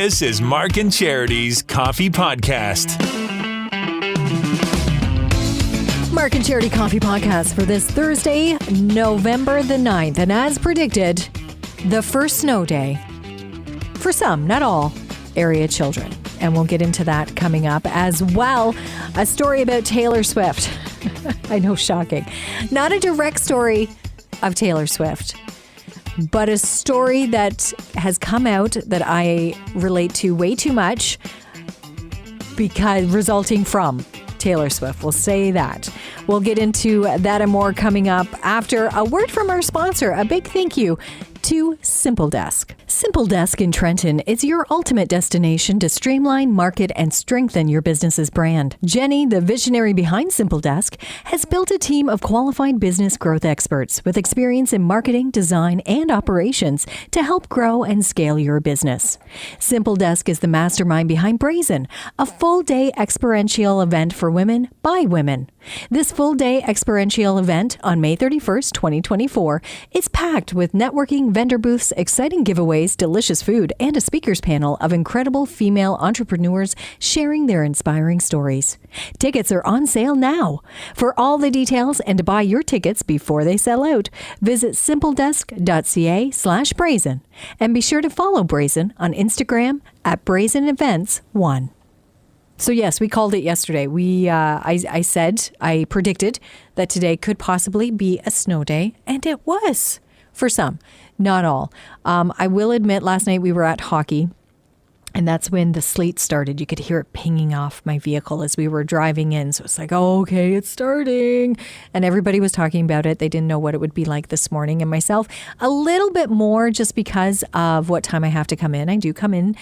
This is Mark and Charity's Coffee Podcast. Mark and Charity Coffee Podcast for this Thursday, November the 9th. And as predicted, the first snow day for some, not all, area children. And we'll get into that coming up as well. A story about Taylor Swift. I know, shocking. Not a direct story of Taylor Swift, but a story that has come out that I relate to way too much because resulting from Taylor Swift. We'll say that. We'll get into that and more coming up after a word from our sponsor. A big thank you to Simple Desk. Simple Desk in Trenton is your ultimate destination to streamline, market, and strengthen your business's brand. Jenny, the visionary behind Simple Desk, has built a team of qualified business growth experts with experience in marketing, design, and operations to help grow and scale your business. Simple Desk is the mastermind behind BRAZEN, a full-day experiential event for women by women. This full-day experiential event on May 31st, 2024 is packed with networking, vendor booths, exciting giveaways, delicious food, and a speakers panel of incredible female entrepreneurs sharing their inspiring stories. Tickets are on sale now. For all the details and to buy your tickets before they sell out, visit simpledesk.ca/brazen and be sure to follow Brazen on Instagram at BrazenEvents1. So yes, we called it yesterday. I predicted that today could possibly be a snow day, and it was for some, not all. I will admit, last night we were at hockey, and that's when the sleet started. You could hear it pinging off my vehicle as we were driving in. So it's like, oh, okay, it's starting. And everybody was talking about it. They didn't know what it would be like this morning. And myself, a little bit more just because of what time I have to come in. I do come in.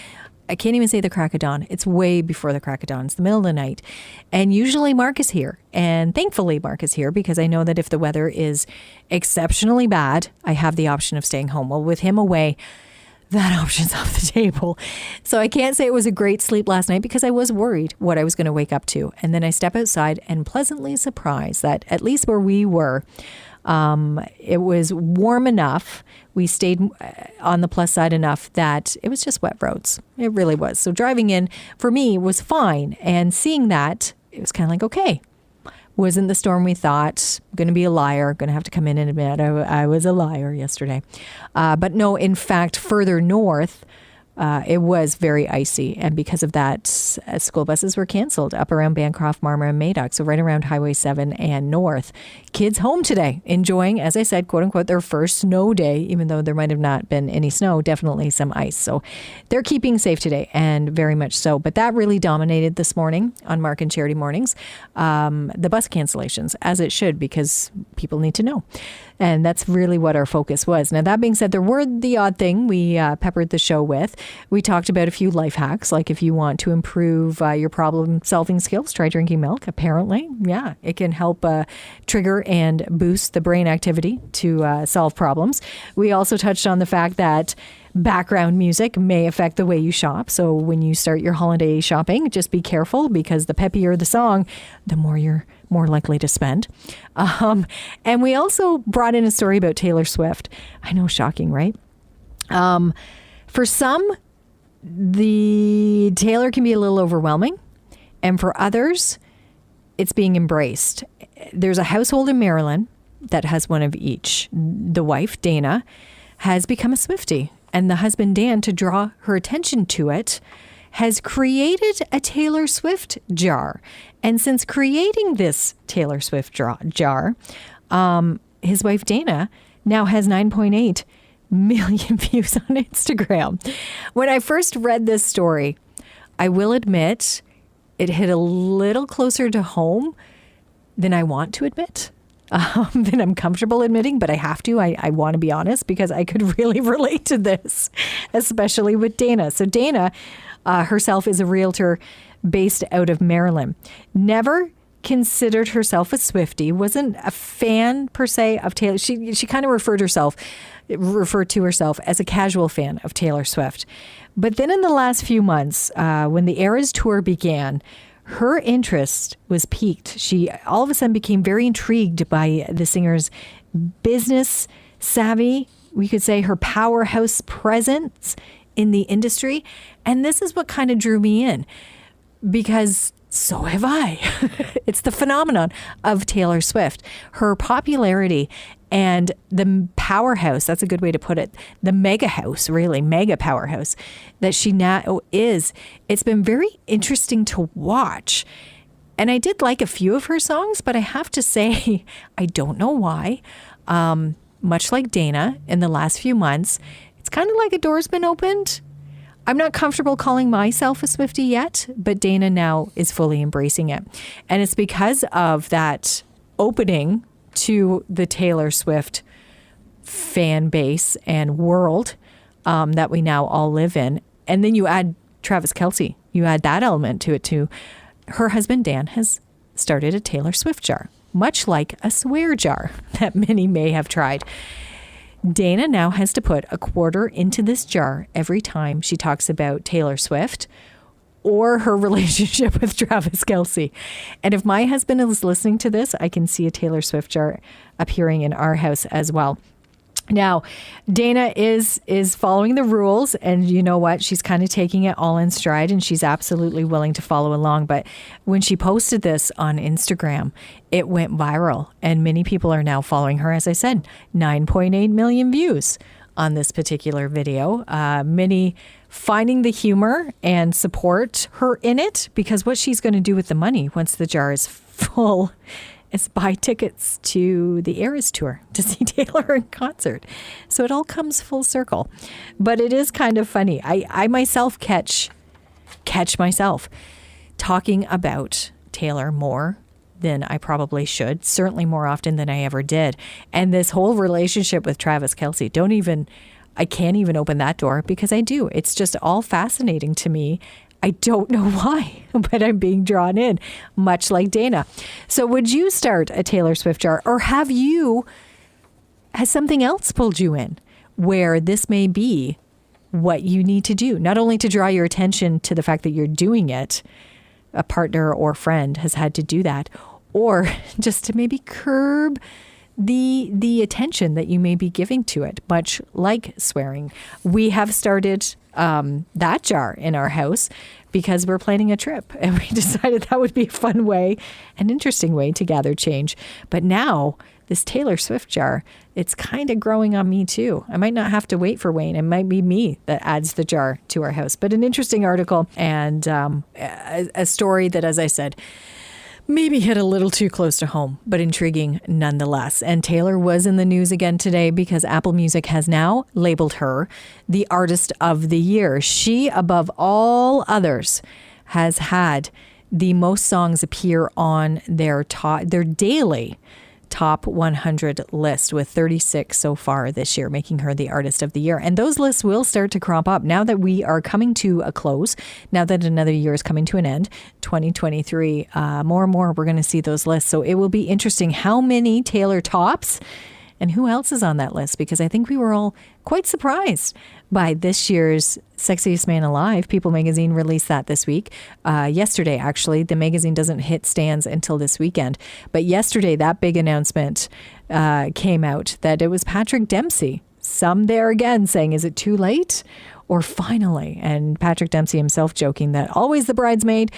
I can't even say the crack of dawn. It's way before the crack of dawn. It's the middle of the night. And usually Mark is here. And thankfully Mark is here because I know that if the weather is exceptionally bad, I have the option of staying home. Well, with him away, that option's off the table. So I can't say it was a great sleep last night because I was worried what I was going to wake up to. And then I step outside and pleasantly surprised that at least where we were, it was warm enough. We stayed on the plus side enough that it was just wet roads. It really was. So driving in for me was fine. And seeing that, it was kind of like, okay, wasn't the storm we thought. Going to be a liar. Going to have to come in and admit I was a liar yesterday. But no, in fact, further north, it was very icy. And because of that, school buses were canceled up around Bancroft, Marmor, and Madoc. So right around Highway 7 and north. Kids home today, enjoying, as I said, quote unquote, their first snow day, even though there might have not been any snow, definitely some ice. So they're keeping safe today, and very much so. But that really dominated this morning on Mark and Charity Mornings. The bus cancellations, as it should, because people need to know. And that's really what our focus was. Now, that being said, there were the odd thing we peppered the show with. We talked about a few life hacks, like if you want to improve your problem-solving skills, try drinking milk. Apparently, yeah, it can help trigger and boost the brain activity to solve problems. We also touched on the fact that background music may affect the way you shop. So when you start your holiday shopping, just be careful because the peppier the song, the more you're more likely to spend. And we also brought in a story about Taylor Swift. I know, shocking, right? For some, the Taylor can be a little overwhelming. And for others, it's being embraced. There's a household in Maryland that has one of each. The wife, Dana, has become a Swiftie. And the husband, Dan, to draw her attention to it, has created a Taylor Swift jar. And since creating this Taylor Swift jar, his wife, Dana, now has 9.8 million views on Instagram. When I first read this story, I will admit it hit a little closer to home than I want to admit. Than I'm comfortable admitting, but I have to. I want to be honest because I could really relate to this, especially with Dana. So Dana herself is a realtor based out of Maryland. Never considered herself a Swiftie, wasn't a fan per se of Taylor. She kind of referred to herself as a casual fan of Taylor Swift. But then in the last few months, when the Eras tour began, her interest was piqued. She all of a sudden became very intrigued by the singer's business savvy, we could say her powerhouse presence in the industry. And this is what kind of drew me in, because so have I. It's the phenomenon of Taylor Swift, her popularity and the powerhouse, that's a good way to put it, the mega house, really, mega powerhouse that she now is. It's been very interesting to watch. And I did like a few of her songs, but I have to say, I don't know why. Much like Dana in the last few months, it's kind of like a door's been opened. I'm not comfortable calling myself a Swiftie yet, but Dana now is fully embracing it. And it's because of that opening to the Taylor Swift fan base and world that we now all live in. And then you add Travis Kelce. You add that element to it too. Her husband, Dan, has started a Taylor Swift jar, much like a swear jar that many may have tried. Dana now has to put a quarter into this jar every time she talks about Taylor Swift or her relationship with Travis Kelce. And if my husband is listening to this, I can see a Taylor Swift jar appearing in our house as well. Now, Dana is following the rules, and you know what? She's kind of taking it all in stride, and she's absolutely willing to follow along. But when she posted this on Instagram, it went viral, and many people are now following her. As I said, 9.8 million views on this particular video. Many finding the humor and support her in it, because what she's going to do with the money once the jar is full is buy tickets to the Eras Tour to see Taylor in concert. So it all comes full circle. But it is kind of funny. I myself catch myself talking about Taylor more than I probably should, certainly more often than I ever did. And this whole relationship with Travis Kelce, I can't even open that door, because I do. It's just all fascinating to me. I don't know why, but I'm being drawn in, much like Dana. So would you start a Taylor Swift jar, or has something else pulled you in where this may be what you need to do, not only to draw your attention to the fact that you're doing it, a partner or friend has had to do that, or just to maybe curb the attention that you may be giving to it, much like swearing. We have started that jar in our house because we're planning a trip, and we decided that would be a fun way, an interesting way to gather change. But now this Taylor Swift jar, it's kind of growing on me too. I might not have to wait for Wayne. It might be me that adds the jar to our house. But an interesting article, and a story that, as I said, maybe hit a little too close to home, but intriguing nonetheless. And Taylor was in the news again today because Apple Music has now labeled her the Artist of the Year. She, above all others, has had the most songs appear on their daily top 100 list, with 36 so far this year, making her the Artist of the Year. And those lists will start to crop up now that we are coming to a close, now that another year is coming to an end, 2023. More and more, we're going to see those lists. So it will be interesting how many Taylor tops and who else is on that list, because I think we were all quite surprised by this year's Sexiest Man Alive. People magazine released that this week. Yesterday, actually. The magazine doesn't hit stands until this weekend. But yesterday, that big announcement came out that it was Patrick Dempsey. Some there again saying, is it too late or finally? And Patrick Dempsey himself joking that always the bridesmaid.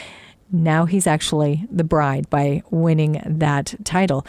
Now he's actually the bride by winning that title.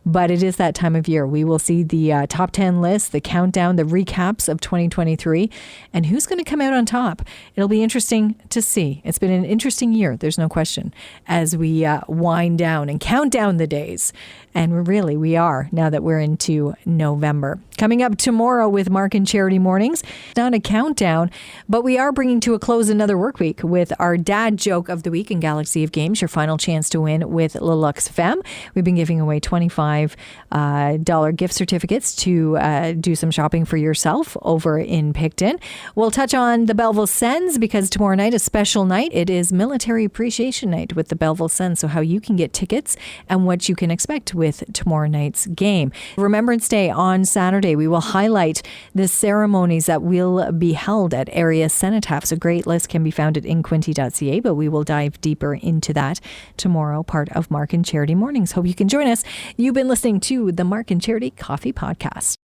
But it is that time of year. We will see the top 10 list, the countdown, the recaps of 2023, and who's going to come out on top. It'll be interesting to see. It's been an interesting year, there's no question, as we wind down and count down the days. And we are, now that we're into November. Coming up tomorrow with Mark and Charity Mornings, not a countdown, but we are bringing to a close another work week with our dad joke of the week in Galaxy of Games, your final chance to win with Le Luxe Femme. We've been giving away $25 gift certificates to do some shopping for yourself over in Picton. We'll touch on the Belleville Sens, because tomorrow night, a special night. It is Military Appreciation Night with the Belleville Sens. So how you can get tickets and what you can expect with tomorrow night's game. Remembrance Day on Saturday. We will highlight the ceremonies that will be held at area cenotaphs. A great list can be found at InQuinte.ca, but we will dive deeper into that tomorrow, part of Mark and Charity Mornings. Hope you can join us. You've been listening to the Mark and Charity Coffee Podcast.